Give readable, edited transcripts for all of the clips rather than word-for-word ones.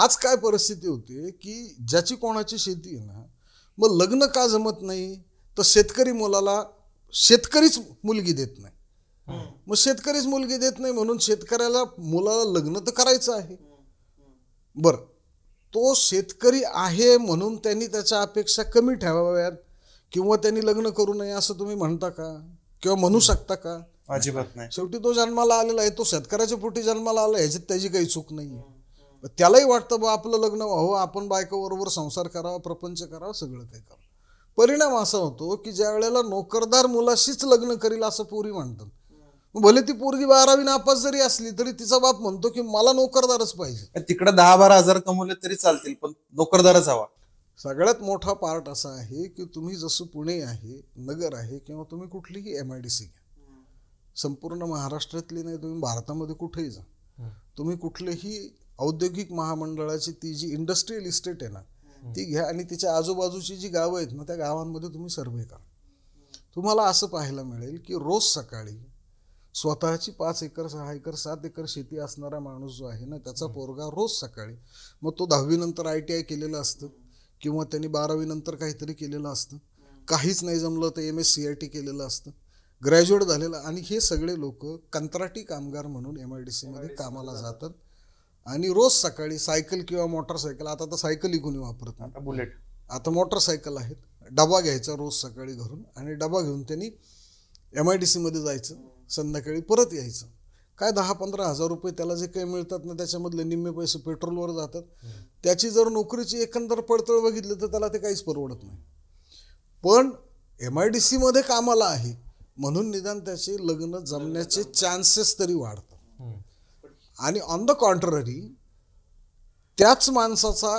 आज काय परिस्थिती होते की ज्याची कोणाची शेती आहे ना, मग लग्न का जमत नाही, तर शेतकरी मुलाला शेतकरीच मुलगी देत नाही. मग शेतकरीच मुलगी देत नाही म्हणून शेतकऱ्याला मुलाला लग्न तर करायचं आहे. बर, तो शेतकरी आहे म्हणून त्यांनी त्याच्या अपेक्षा कमी ठेवाव्यात किंवा त्यांनी लग्न करू नये असं तुम्ही म्हणता का किंवा म्हणू शकता का? अजिबात नाही. शेवटी तो जन्माला आलेला आहे, तो शेतकऱ्याच्या पोटी जन्माला आला, ह्याच्यात त्याची काही चूक नाही. त्यालाही वाटतं बा आपलं लग्न व्हावं, आपण बायकोबरोबर संसार करावा, प्रपंच करावा, सगळं काही करावं. परिणाम असा होतो की ज्या वेळेला नोकरदार मुलाशीच लग्न करील असं पोरी म्हणतात, भले ती पोरगी 12वी नापास जरी असली तरी तिचा बाप म्हणतो की मला नोकरदारच पाहिजे. तिकडे 10-12 हजार कमवले तरी चालतील पण नोकरदारच हवा. सगळ्यात मोठा पार्ट असा आहे की तुम्ही जसं पुणे आहे, नगर आहे किंवा तुम्ही कुठलीही MIDC घ्या, संपूर्ण महाराष्ट्रातली नाही, तुम्ही भारतामध्ये कुठेही जा, तुम्ही कुठलेही औद्योगिक महामंडळाची ती जी इंडस्ट्रियल इस्टेट आहे ना ती घ्या आणि तिच्या आजूबाजूची जी गावं आहेत ना त्या गावांमध्ये तुम्ही सर्वे करा. तुम्हाला असं पाहायला मिळेल की रोज सकाळी स्वतःची 5 एकर 6 एकर 7 एकर शेती असणारा माणूस जो आहे ना त्याचा पोरगा रोज सकाळी, मग तो 10वी नंतर ITI केलेलं असतं किंवा त्यांनी 12वी नंतर काहीतरी केलेलं असतं, काहीच नाही जमलं तर MSCIT केलेलं असतं, ग्रॅज्युएट झालेलं, आणि हे सगळे लोक कंत्राटी कामगार म्हणून MIDC मध्ये कामाला जातात आणि रोज सकाळी सायकल किंवा मोटरसायकल, आता तर सायकल कोणी वापरत नाही, बुलेट, आता मोटरसायकल आहेत, डबा घ्यायचा रोज सकाळी घरून आणि डबा घेऊन त्यांनी MIDC मध्ये जायचं, संध्याकाळी परत यायचं. काय 10-15 हजार रुपये त्याला जे काही मिळतात ना त्याच्यामधले निम्मे पैसे पेट्रोलवर जातात. त्याची जर नोकरीची एकंदर पडतळ बघितली तर त्याला ते काहीच परवडत नाही. पण MIDC मध्ये कामाला आहे म्हणून निदान त्याचे लग्न जमण्याचे चान्सेस तरी वाढतात. आणि ऑन द कॉन्ट्ररी त्याच माणसाचा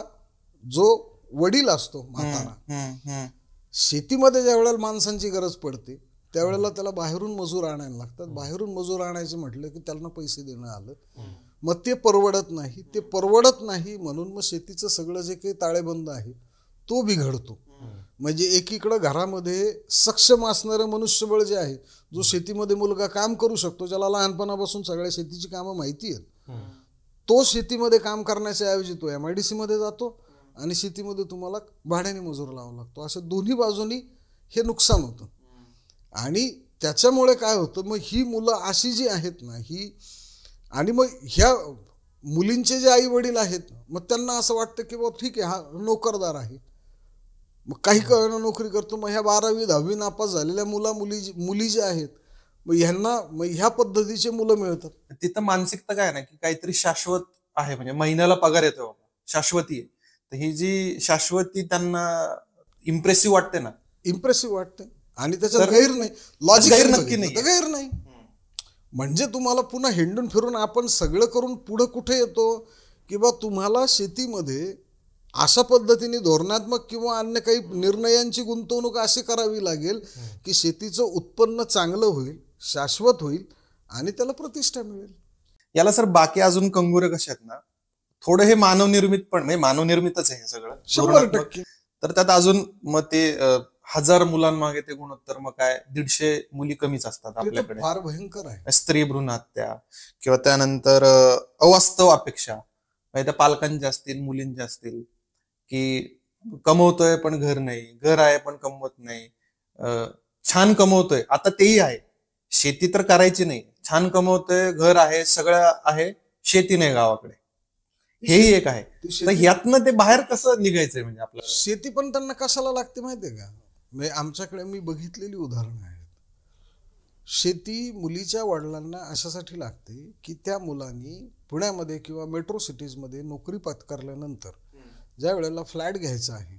जो वडील असतो म्हातारा, शेतीमध्ये ज्या वेळेला माणसांची गरज पडते त्यावेळेला त्याला बाहेरून मजूर आणायला लागतात. बाहेरून मजूर आणायचे म्हटलं की त्यांना पैसे देणं आलं, मग ते परवडत नाही. ते परवडत नाही म्हणून मग शेतीचं सगळं जे काही ताळेबंद आहे तो बिघडतो. म्हणजे एकीकडं घरामध्ये सक्षम असणारं मनुष्यबळ जे आहे, जो शेतीमध्ये मुलगा काम करू शकतो, ज्याला लहानपणापासून सगळ्या शेतीची कामं माहिती आहेत, तो शेतीमध्ये काम करण्याच्या ऐवजी तो MIDC मध्ये जातो आणि शेतीमध्ये तुम्हाला भाड्याने मजूर लावावा लागतो. अशा दोन्ही बाजूनी हे नुकसान होतं. आणि त्याच्यामुळे काय होतं, मग ही मुलं अशी जी आहेत ना ही, आणि मग ह्या मुलींचे जे आई वडील आहेत मग त्यांना असं वाटतं की बाबा ठीक आहे हा नोकरदार आहे, मग काही कळणं नोकरी करतो, मग ह्या 12वी 10वी नापास झालेल्या मुली ज्या आहेत मग ह्यांना मग ह्या पद्धतीचे मुलं मिळतात. तिथं मानसिकता काय ना की काहीतरी शाश्वत आहे, म्हणजे महिन्याला पगार येतो, शाश्वती आहे. तर ही जी शाश्वती त्यांना इम्प्रेसिव्ह वाटते ना, इम्प्रेसिव्ह वाटते आणि त्याच्यात गैर नाही, लॉजिक नक्की नाही, गैर नाही. म्हणजे तुम्हाला पुन्हा हिंडून फिरून आपण सगळं करून पुढे कुठे येतो की बा तुम्हाला शेतीमध्ये अशा पद्धतीने धोरणात्मक किंवा अन्य काही निर्णयांची गुंतवणूक अशी करावी लागेल की शेतीचं उत्पन्न चांगलं होईल, शाश्वत होईल आणि त्याला प्रतिष्ठा मिळेल. याला सर बाकी अजून कंगोरे कसे आहेत ना, थोडं हे मानवनिर्मित पण, म्हणजे मानवनिर्मितच आहे हे सगळं 100%. तर त्यात अजून मग ते 1000 मुलांमागे ते गुणोत्तर मग काय 150 मुली कमीच असतात आपल्याकडे. फार भयंकर आहे. स्त्री भ्रूण हत्या किंवा त्यानंतर अवास्तव अपेक्षा, म्हणजे त्या पालकांच्या असतील, मुलींच्या असतील, की कमवतोय पण घर नाही, घर आहे पण कमवत नाही, छान कमवतोय, आता तेही आहे, शेती तर करायची नाही, छान कमवतोय, घर आहे, सगळं आहे, शेती नाही गावाकडे, हेही एक आहे. तर ह्यातनं ते बाहेर कसं निघायचंय, म्हणजे आपलं शेती पण त्यांना कशाला लागते माहितीये का? म्हणजे आमच्याकडे मी बघितलेली उदाहरणं आहेत. शेती मुलीच्या वडिलांना अशासाठी लागते की त्या मुलांनी पुण्यामध्ये किंवा मेट्रो सिटीजमध्ये नोकरी पत्करल्यानंतर ज्या वेळेला फ्लॅट घ्यायचा आहे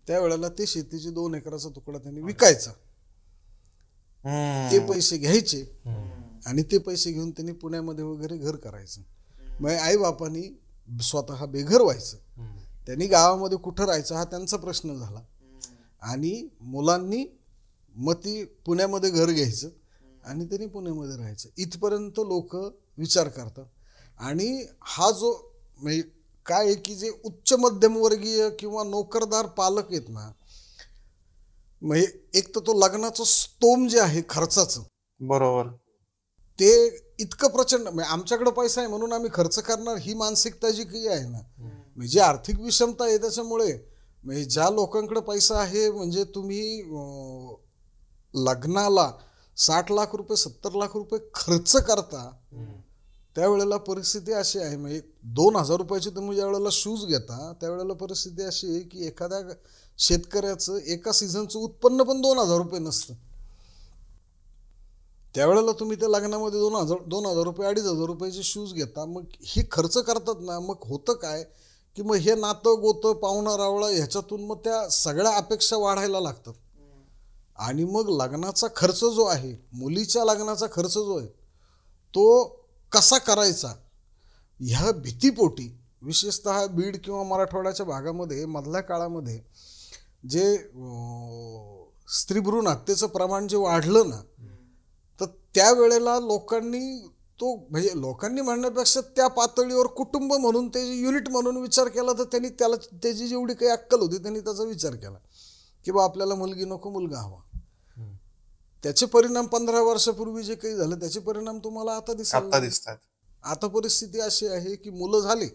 त्यावेळेला ते शेतीचे 2 एकराचा तुकडा त्यांनी विकायचा, ते पैसे घ्यायचे आणि ते पैसे घेऊन त्यांनी पुण्यामध्ये वगैरे घर करायचं. मग आई बापांनी स्वतः बेघर व्हायचं, त्यांनी गावामध्ये कुठं राहायचं हा त्यांचा प्रश्न झाला आणि मुलांनी मग ती पुण्यामध्ये घर घ्यायचं आणि त्यांनी पुण्यामध्ये राहायचं. इथपर्यंत लोक विचार करतात. आणि हा जो म्हणजे काय आहे की जे उच्च मध्यमवर्गीय किंवा नोकरदार पालक आहेत ना, म्हणजे एक तर तो लग्नाचं स्तोम जे आहे खर्चाचं, बरोबर, ते इतकं प्रचंड, म्हणजे आमच्याकडे पैसा आहे म्हणून आम्ही खर्च करणार, ही मानसिकता जी काही आहे ना म्हणजे आर्थिक विषमता आहे त्याच्यामुळे. म्हणजे ज्या लोकांकडे पैसा आहे, म्हणजे तुम्ही लग्नाला 60 लाख रुपये 70 लाख रुपये खर्च करता, त्यावेळेला परिस्थिती अशी आहे. म्हणजे 2,000 रुपयाचे तुम्ही ज्या वेळेला शूज घेता त्यावेळेला परिस्थिती अशी आहे की एखाद्या शेतकऱ्याचं एका सीझनचं उत्पन्न पण 2,000 रुपये नसतं. त्यावेळेला तुम्ही त्या लग्नामध्ये 2,000 रुपये 2,500 रुपयाचे शूज घेता. मग हे खर्च करतात ना, मग होतं काय की मग हे नातं गोतं पाहुणा रावळा ह्याच्यातून मग त्या सगळ्या अपेक्षा वाढायला लागतात. आणि मग लग्नाचा खर्च जो आहे, मुलीच्या लग्नाचा खर्च जो आहे तो कसा करायचा ह्या भीतीपोटी, विशेषतः बीड किंवा मराठवाड्याच्या भागामध्ये मधल्या काळामध्ये जे स्त्रीभ्रूण हत्येचं प्रमाण जे वाढलं ना, तर त्यावेळेला लोकांनी तो, म्हणजे लोकांनी म्हणण्यापेक्षा त्या पातळीवर कुटुंब म्हणून ते युनिट म्हणून विचार केला. तर त्यांनी त्याला त्याची जेवढी काही अक्कल होती त्यांनी त्याचा विचार केला की बा आपल्याला मुलगी नको, मुलगा हवा. त्याचे परिणाम 15 वर्षापूर्वी जे काही झालं त्याचे परिणाम तुम्हाला आता दिसतात. आता परिस्थिती अशी आहे की मुलं झाली,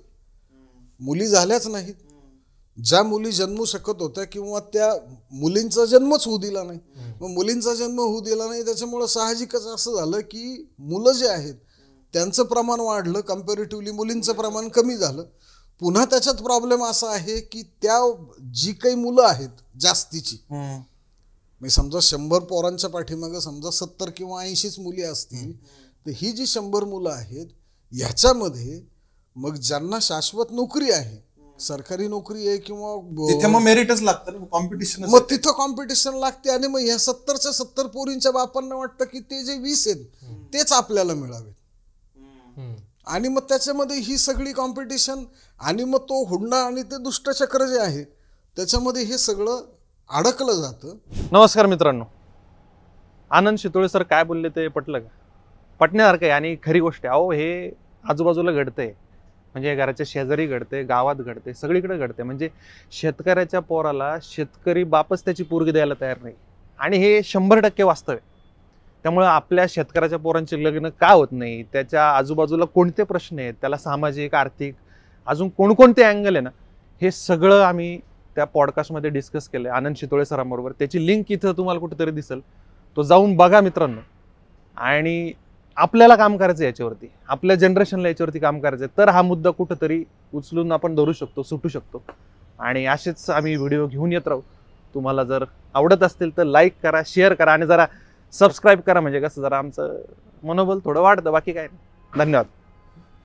मुली झाल्याच नाहीत. ज्या मुली जन्मू शकत होत्या किंवा त्या मुलींचा जन्मच होऊ दिला नाही, मग मुलींचा जन्म होऊ दिला नाही त्याच्यामुळं साहजिकच असं झालं की मुलं जे आहेत त्यांचं प्रमाण वाढलं, कम्पॅरेटिव्हली मुलींचं प्रमाण कमी झालं. पुन्हा त्याच्यात प्रॉब्लेम असा आहे की त्या जी काही मुलं आहेत जास्तीची, म्हणजे समजा 100 पोरांच्या पाठीमागं समजा 70 किंवा 80 मुली असतील, तर ही जी 100 मुलं आहेत ह्याच्यामध्ये मग ज्यांना शाश्वत नोकरी आहे, सरकारी नोकरी आहे किंवा तिथे मग मेरिटच लागतं, कॉम्पिटिशन, मग तिथं कॉम्पिटिशन लागते. आणि मग ह्या 70च्या 70 पोरींच्या बापांना वाटतं की ते जे 20 आहेत तेच आपल्याला मिळावेत. आणि मग त्याच्यामध्ये ही सगळी कॉम्पिटिशन आणि मग तो हुंडा आणि ते दुष्टचक्र जे आहे त्याच्यामध्ये हे सगळं अडकलं जातं. नमस्कार मित्रांनो, आनंद शितोळे सर काय बोलले ते पटलं का? पटण्यासारखं आहे आणि खरी गोष्ट आहे. अहो, हे आजूबाजूला घडतंय, म्हणजे घराच्या शेजारी घडते, गावात घडते, सगळीकडे घडते. म्हणजे शेतकऱ्याच्या पोराला शेतकरी बापच त्याची पोरगी द्यायला तयार नाही, आणि हे 100% वास्तव आहे. त्यामुळे आपल्या शेतकऱ्याच्या पोरांचे लग्न का होत नाही, त्याच्या आजूबाजूला कोणते प्रश्न आहेत, त्याला सामाजिक, आर्थिक, अजून कोणकोणते अँगल आहे ना, हे सगळं आम्ही त्या पॉडकास्टमध्ये डिस्कस केलं आहे आनंद शितोळे सरांबरोबर. त्याची लिंक इथं तुम्हाला कुठेतरी दिसेल, तो जाऊन बघा मित्रांनो. आणि आपल्याला काम करायचं याच्यावरती, आपल्या जनरेशनला याच्यावरती काम करायचं, तर हा मुद्दा कुठंतरी उचलून आपण धरू शकतो, सुटू शकतो. आणि असेच आम्ही व्हिडिओ घेऊन येत राहू. तुम्हाला जर आवडत असतील तर लाईक करा, शेअर करा आणि जरा सबस्क्राईब करा, म्हणजे कसं जरा आमचं मनोबल थोडं वाढतं, बाकी काय नाही. धन्यवाद.